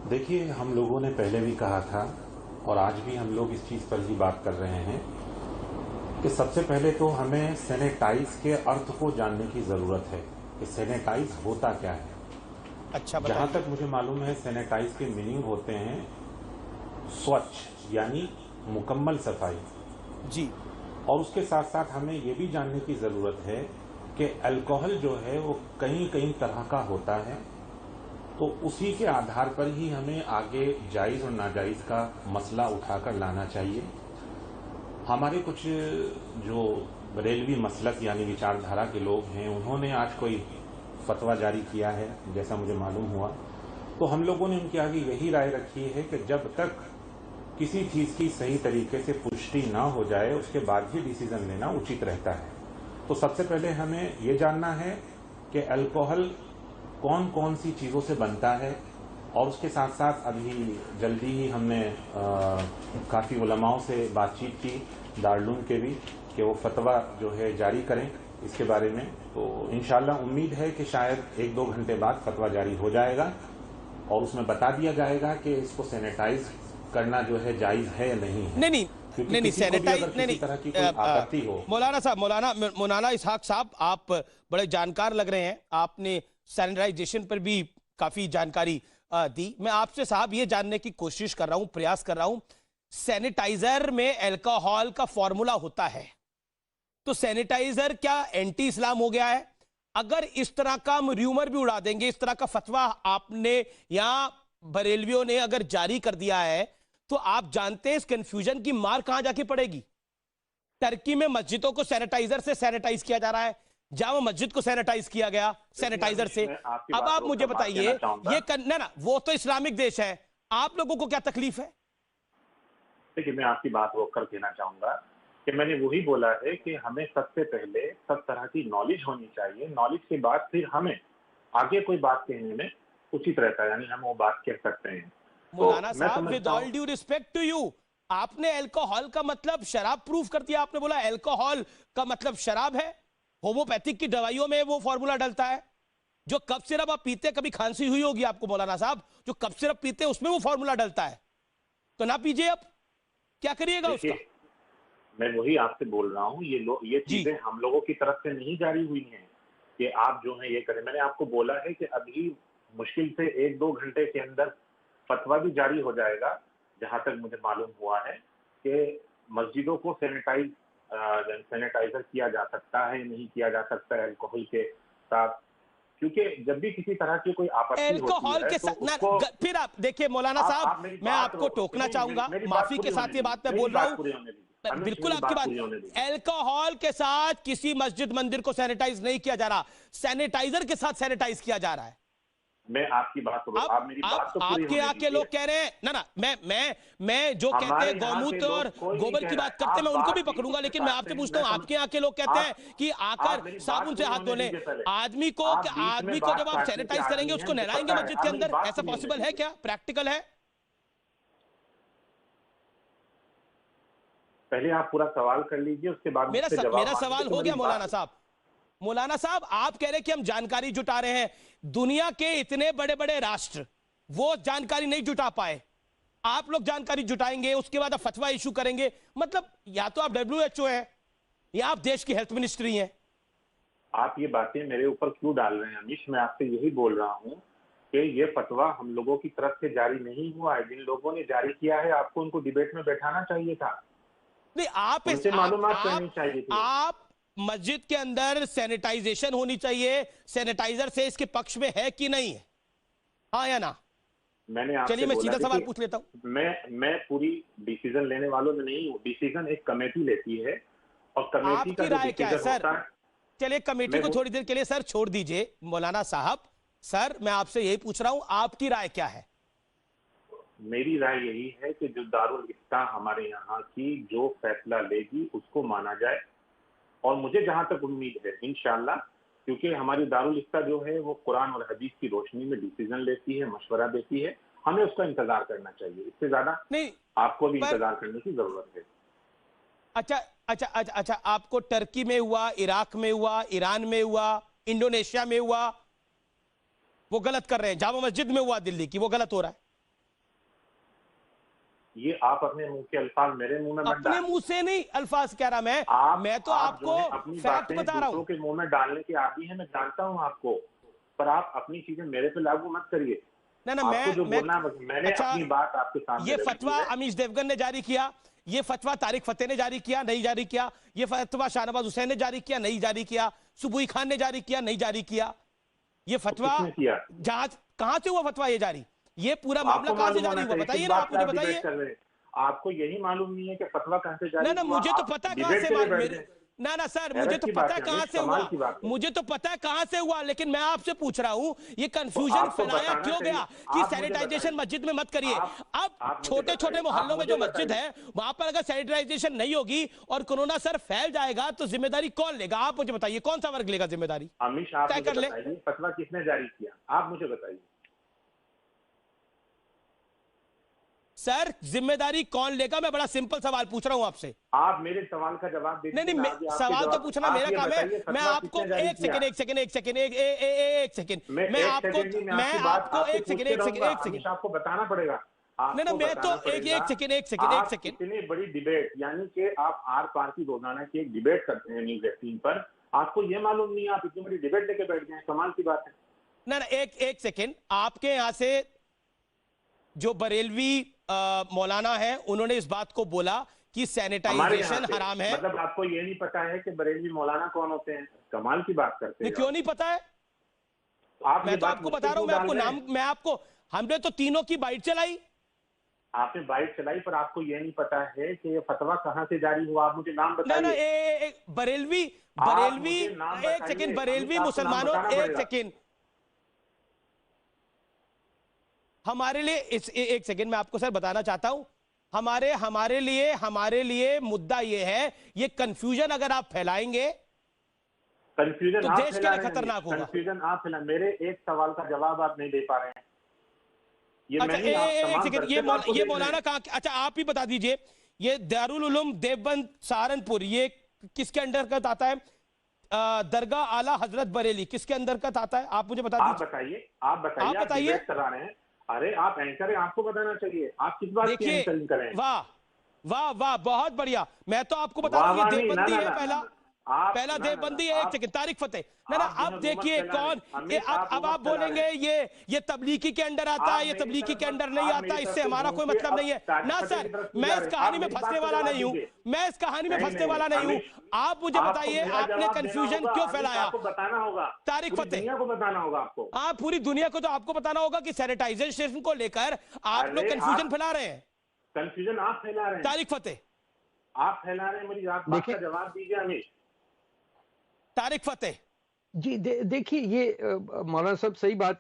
देखिए, हम लोगों ने पहले भी कहा था और आज भी हम लोग इस चीज़ पर ही बात कर रहे हैं कि सबसे पहले तो हमें सैनिटाइज के अर्थ को जानने की ज़रूरत है कि सैनिटाइज होता क्या है। अच्छा, जहाँ बताइए। तक मुझे मालूम है, सैनिटाइज के मीनिंग होते हैं स्वच्छ, यानी मुकम्मल सफाई। जी। और उसके साथ साथ हमें ये भी जानने की ज़रूरत है कि अल्कोहल जो है वो कई कई तरह का होता है, तो उसी के आधार पर ही हमें आगे जायज़ और नाजायज़ का मसला उठाकर लाना चाहिए। हमारे कुछ जो बरेलवी मसलक यानी विचारधारा के लोग हैं, उन्होंने आज कोई फतवा जारी किया है, जैसा मुझे मालूम हुआ। तो हम लोगों ने उनके आगे यही राय रखी है कि जब तक किसी चीज़ की सही तरीके से पुष्टि ना हो जाए, उसके बाद ही डिसीजन लेना उचित रहता है। तो सबसे पहले हमें ये जानना है कि अल्कोहल कौन कौन सी चीज़ों से बनता है, और उसके साथ साथ अभी जल्दी ही हमने काफ़ी उलमाओं से बातचीत की, दारुल के भी, कि वो फतवा जो है जारी करें इसके बारे में। तो इंशाल्लाह उम्मीद है कि शायद 1-2 घंटे बाद फतवा जारी हो जाएगा और उसमें बता दिया जाएगा कि इसको सैनिटाइज करना जो है जायज़ है या नहीं है। नहीं नहीं क्योंकि नहीं नहीं किसी को भी सैनिटाइज अगर नहीं किसी नहीं तरह की कोई आपत्ति हो। मौलाना साहब, मौलाना मौलाना इसहाक साहब, आप बड़े जानकार लग रहे हैं। आपने सैनिटाइजेशन पर भी काफी जानकारी दी। मैं आपसे साहब ये जानने की कोशिश कर रहा हूं, प्रयास कर रहा हूं, सैनिटाइजर में अल्कोहल का फॉर्मूला होता है, तो सैनिटाइजर क्या एंटी इस्लाम हो गया है? अगर इस तरह का हम र्यूमर भी उड़ा देंगे, इस तरह का फतवा आपने या बरेलवियों ने अगर जारी कर दिया है, तो आप जानते हैं इस कंफ्यूजन की मार कहां जाके पड़ेगी। टर्की में मस्जिदों को सैनिटाइजर से सैनिटाइज किया जा रहा है, जामा मस्जिद को सैनिटाइज किया गया सैनिटाइजर से। मैं आपकी अब बात आप मुझे रोककर बात कहना बताइए, चाहूंगा। ये ना ना वो तो इस्लामिक देश है, आप लोगों को क्या तकलीफ है? देखिए, मैं आपकी बात रोककर कहना चाहूंगा कि मैंने वही बोला है कि हमें सबसे पहले सब तरह की नॉलेज होनी चाहिए। नॉलेज के बाद फिर हमें आगे कोई बात कहने में उचित रहता है, यानी हम वो बात कह सकते हैं। तो मौलाना मैं साहब, विद समझता हूँ। All due respect to you, आपने अल्कोहल का मतलब शराब प्रूफ कर दिया। आपने बोला अल्कोहल का मतलब शराब है। होम्योपैथिक की दवाइयों में वो फॉर्मूला डलता है। जो कप सिरप आप पीते, कभी खांसी हुई होगी आपको मौलाना साहब, जो कप सिरप पीते उसमें वो फॉर्मूला डलता है, तो ना पीजिए। अब क्या करिएगा उसका? देखिए, मैं वही आपसे बोल रहा हूँ, ये जी। चीजें हम लोगों की तरफ से नहीं जारी हुई हैं कि आप जो है ये करें। मैंने आपको बोला है कि अभी मुश्किल से 1-2 घंटे के अंदर फतवा भी जारी हो जाएगा। जहां तक मुझे मालूम हुआ है कि मस्जिदों को सैनिटाइजर किया जा सकता है, नहीं किया जा सकता है अल्कोहल के साथ, क्योंकि जब भी किसी तरह की कोई आपत्ति होती अल्कोहल है के तो साथ ना उसको। फिर आप देखिए मौलाना साहब, आप मेरी मैं बात आपको टोकना सुनिए, चाहूंगा, मेरी बात माफी के पूरी होने साथ ये दीजिए, बात मैं मेरी बोल रहा बात हूं। पूरी होने दीजिए अनुष, बिल्कुल मेरी आपकी बात बात। पूरी होने दीजिए। अल्कोहल के साथ किसी मस्जिद मंदिर को सैनिटाइज नहीं किया जा रहा, सैनिटाइजर के साथ सैनिटाइज किया जा रहा है। मैं आपकी बात को, आप आप मेरी बात तो पूरी आपके होने यहाँ के दीजिए। लोग कह रहे हैं ना ना, मैं जो कहते हमारे हैं यहाँ के गौमूत्र और लोग कोई नहीं गोबर कह की रहा बात है, करते हैं, आप मैं उनको भी बात बिल्कुल पकड़ूंगा, लेकिन मैं काटते आपसे हैं, पूछता मैं हूं, समझ। आपके यहाँ के लोग कहते आप हैं कि आकर आप मेरी बात साबुन से पूरी हाथ होने धोने। दीजिए पहले। आदमी को आप बीच में आदमी को बात जब आप काटने के सैनिटाइज करेंगे, आदमी हैं, उसको मुझे नहलाएंगे पता है। मस्जिद आप के मेरी अंदर, बात ऐसा पूरी होने पॉसिबल है दीजिए। क्या? प्रैक्टिकल है? पहले आप पूरा सवाल कर लीजिए, उसके बाद मुझसे जवाब मेरा मांगेंगे सवाल तो हो मेरी गया बात। मौलाना साहब। मौलाना साहब, आप कह रहे हैं कि हम जानकारी जुटा रहे हैं। दुनिया के इतने बड़े बड़े राष्ट्र वो जानकारी नहीं जुटा पाए, आप लोग जानकारी जुटाएंगे, उसके बाद आप फतवा इशू करेंगे। मतलब या तो आप WHO हैं या आप देश की हेल्थ मिनिस्ट्री हैं। आप ये बातें मेरे ऊपर क्यों डाल रहे हैं अमीश? मैं आपसे यही बोल रहा हूँ कि ये फतवा हम लोगों की तरफ से जारी नहीं हुआ है। जिन लोगों ने जारी किया है, आपको उनको डिबेट में बैठाना चाहिए था, नहीं, उनसे मालूमात करनी चाहिए थी। आप मस्जिद के अंदर सैनिटाइजेशन होनी चाहिए, सैनिटाइजर से इसके पक्ष में है कि नहीं है? हाँ या ना? मैंने चलिए आपसे मैं बोला, सीधा सवाल देखिए, पूछ लेता हूं। मैं पूरी डिसीजन लेने वालों में नहीं हूँ। डिसीजन एक कमेटी लेती है और कमेटी का आपकी जो राय क्या है डिसीजन सर? होता है। चलिए कमेटी मैं को वो थोड़ी देर के लिए सर छोड़ दीजिए मौलाना साहब। सर मैं आपसे यही पूछ रहा हूं, आपकी राय क्या है? मेरी राय यही है कि जो दारुल इफ्ता हमारे यहाँ की जो फैसला लेगी उसको माना जाए। और मुझे जहां तक उम्मीद है, इंशाल्लाह, क्योंकि हमारी दारुल इफ्ता जो है वो कुरान और हदीस की रोशनी में डिसीजन लेती है, मशवरा देती है। हमें उसका इंतजार करना चाहिए, इससे ज्यादा नहीं, आपको भी पर इंतजार करने की जरूरत है। अच्छा अच्छा अच्छा अच्छा, आपको टर्की में हुआ, इराक में हुआ, ईरान में हुआ, इंडोनेशिया में हुआ, वो गलत कर रहे हैं। जामा मस्जिद में हुआ दिल्ली की, वो गलत हो रहा है। ये आप अपने मुंह के अल्फाज मेरे मुंह में मत अपने डालें। मुंह से नहीं अल्फाज कह रहा मैं तो आप जो आपको है अपनी फैक्ट बातें बता रहा दूसरों हूं। के मुंह में डालने के आदी हैं, मैं जानता हूं आपको, पर आप अपनी चीजें मेरे पे लागू मत करिए। ना ना आपको जो मैं बोलना है, मैंने अच्छा, अपनी बात आपके सामने ये रखी फतवा है। अमीश देवगन ने जारी किया, ये फतवा तारिक फतेह ने जारी किया, नहीं जारी किया, ये फतवा शाहनवाज हुसैन ने जारी किया, नहीं जारी किया, सुबुई खान ने जारी किया, नहीं जारी किया, ये तो फतवा किसने किया? जांच कहां से हुआ फतवा ये जारी, ये पूरा मामला आपको कहां से मालूम जारी होना हुआ चाहिए किस बताइए ना, बात आप पे मुझे आप डिबेट बताइए। कर रहे हैं। आपको यही मालूम नहीं है कि फतवा कहां से ना जारी ना हुआ, मुझे तो आप पता है कहां डिबेट से के लिए हुआ बैठ मेरे, गए। ना ना सर मुझे हैरत तो की पता बात है है कहां अमीश, से कमाल हुआ, की बात है। मुझे तो पता है कहां से हुआ, लेकिन मैं आपसे पूछ रहा हूं ये तो कंफ्यूजन आपको फैलाया बताना क्यों चाहिए। गया कि आप मुझे सैनिटाइजेशन बताइए, मस्जिद में मत करिए। अब आप मुझे छोटे छोटे बताइए, आप मोहल्लों में मुझे जो मस्जिद बताइए। है वहां पर अगर सैनिटाइजेशन नहीं होगी और कोरोना सर फैल जाएगा तो जिम्मेदारी कौन लेगा, आप मुझे बताइए कौन सा वर्ग लेगा जिम्मेदारी, अमीश आप तय मुझे कर ले। बताइए फतवा किसने जारी किया, आप मुझे बताइए। सर जिम्मेदारी कौन लेगा, मैं बड़ा सिंपल सवाल पूछ रहा हूं आपसे। आप मेरे सवाल का जवाब दे नहीं दीजिए, नहीं मैं आगे आपके सवाल तो जवाब। पूछना आप मेरा ये काम है। बताइए मैं फतवा आपको किसने जारी एक किया। सेकंड एक सेकंड एक सेकंड एक सेकंड मैं मैं एक आपको सेकंड ही मैं मैं आपकी बात आपको आपसे एक सेकंड पूछते एक सेकंड रहूंगा। एक सेकंड अमीश आपको बताना पड़ेगा, नहीं ना आपको मैं तो बताना पड़ेगा। एक सेकंड एक सेकंड एक आप सेकंड इतनी बड़ी डिबेट, यानी कि आप आर पार की रोजाना की एक डिबेट करते हैं न्यूज 18 पर, आपको ये मालूम नहीं है, आप इतनी बड़ी डिबेट लेके बैठ गए, कमाल की बात है। ना ना एक एक सेकंड आपके यहां से जो बरेलवी मौलाना है उन्होंने इस बात को बोला कि हमारे यहाँ सैनिटाइजेशन से, हराम है। मतलब आपको ये नहीं पता है कि बरेलवी मौलाना कौन होते हैं, कमाल की बात करते नहीं हैं क्यों आप। नहीं पता है, आप ये मैं तो बात आपको मुझ पे बता रहा हूं, क्यों मैं डाल आपको रहे नाम, हैं? मैं आपको, हमने तो तीनों की बाइट चलाई। आपने बाइट चलाई, पर आपको ये नहीं पता है कि ये फतवा कहां से जारी हुआ। आप मुझे नाम ना ना बताइए। बरेलवी आप बरेलवी मुझे नाम एक सेकंड, बताइए अमित, बरेलवी आपको नाम मुसलमानों, बताना एक पड़ेगा। सेकंड हमारे लिए एक सेकंड मैं आपको सर बताना चाहता हूं, हमारे लिए मुद्दा ये है, ये कंफ्यूजन अगर आप फैलाएंगे कंफ्यूजन तो आप देश के फैला लिए रहे हैं, खतरनाक होगा। कंफ्यूजन आप फैला, मेरे एक सवाल का जवाब आप नहीं दे पा रहे हैं। ये अच्छा मैं नहीं, आप एक तमाम सेकंड, दर्शक आपको ये देख रहे मौलाना हैं। कहाँ, अच्छा आप ही बता दीजिए, ये दारुल उलूम देवबंद सहारनपुर ये किसके अंतर्गत आता है, दरगाह आला हजरत बरेली किसके अंतर्गत आता है, आप मुझे बता आप दीजिए। बताइए, आप बताइए, आप आप बताइए। डिबेट करा रहे हैं। अरे आप एंकर हैं, आपको बताना चाहिए, आप किस बात की देखिए एंकरिंग करें। वाह वाह वाह बहुत बढ़िया, मैं तो आपको बता रहा वाह हूं ये वाह नहीं, ना देवबंदी ना है ना ना पहला, ना, आप पहला ना ना ना, देवबंदी है, एक आप सेकंड तारिक फतेह। ना ना आप जो है अब रूमर देखिए फैला रहे कौन, हैं ये अमित, आप अब रूमर आप फैला रहे बोलेंगे हैं। ये तबलीगी के अंडर आता आप है, ये मेरी तबलीगी तरफ के अंडर नहीं आप आता, मेरी तरफ इससे से हमारा घूम कोई के मतलब अब नहीं है तारिक ना फतेह सर, की तरफ क्यों मैं जा इस रहे हैं? कहानी आप में मेरी फंसने बात का वाला जवाब नहीं हूं, दीजिए। मैं इस कहानी में नहीं फंसने नहीं वाला नहीं हूं। अमित, आप मुझे आपको बताइए मेरा आपने जवाब देना कंफ्यूजन होगा क्यों अमित, फैलाया, आपको बताना होगा, तारिक पूरी फतेह। दुनिया को बताना होगा आपको। आप पूरी दुनिया को तो आपको बताना होगा कि सैनिटाइजेशन को लेकर आप लोग अरे कंफ्यूजन आप फैला रहे हैं। कंफ्यूजन आप फैला रहे हैं, तारिक फतेह, आप फैला रहे हैं, मेरी बात का देखिए जवाब दीजिए अमित। तारिक फतेह। जी देखिए ये मौलाना साहब सही बात